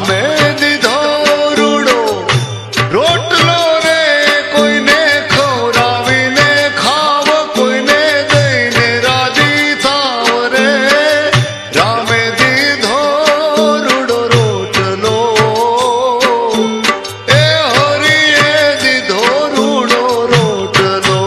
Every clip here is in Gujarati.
રામે દીધો રૂડો રોટલો રે, કોઈને ખવડાવીને ખાવ, કોઈને દઈને રાજી થાવ રે. રામે દીધો રૂડો રોટલો, એ હરિએ દીધો રૂડો રોટલો.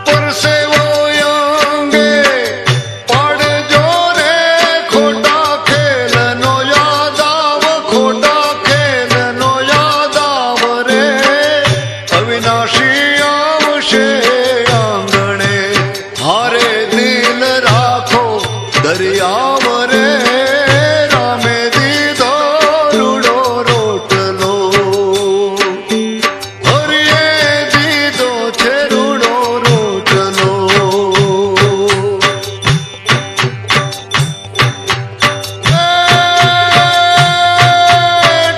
પરસેવો અંગે પાડજો રે, ખોટા ખેલનો યાદ આવ, ખોટા ખેલનો યાદ આવ રે. અવિનાશી આવશે આંગણે, હારે દિલ રાખો દરિયાવ રે. રામે દીધો રૂડો રોટલો, હરિએ દીધો છે રૂડો રોટલો.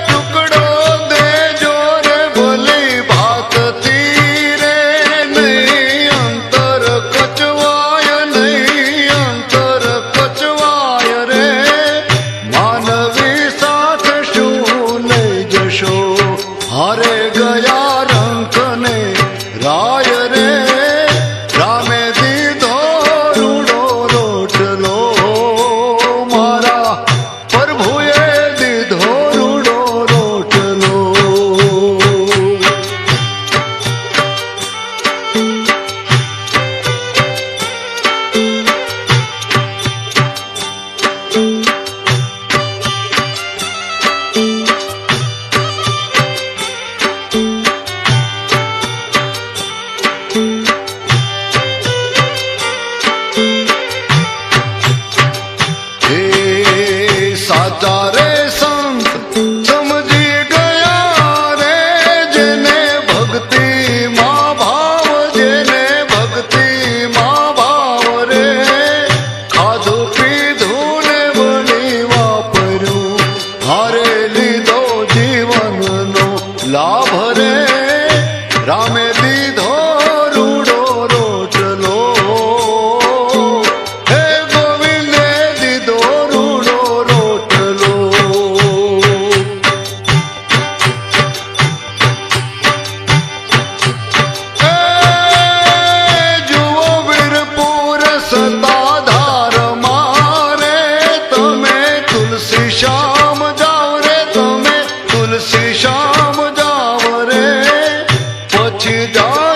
ટુકડો દેજો રે ભલી ભાતથી રે, નહીં અંતર કચવાય, નહીં અંતર કચવાય રે. માનવી સાથે શું લઈ જશો, હારે ગયા રંકને રાય રે. રામે દીધો રૂડો રોટલો, મારા પ્રભુએ દીધો રૂડો રોટલો. હે સાચા રે સંત સમજી ગયા રે, જેને ભક્તિમાં ભાવ, જેને ભક્તિમાં ભાવ રે. ખાધું પીધું ને બની વાપર્યું, હારે લીધો જીવનનો લાભ રે. રામે દીધો રૂડો રોટલો, હે ગોવિંદે દીધો રૂડો રોટલો. એ જુઓ વીરપુર સતાધાર મારે, તમે તુલસી શ્યામ જાવ રે, તમે તુલસી શ્યામ જાવ રે. પછી જા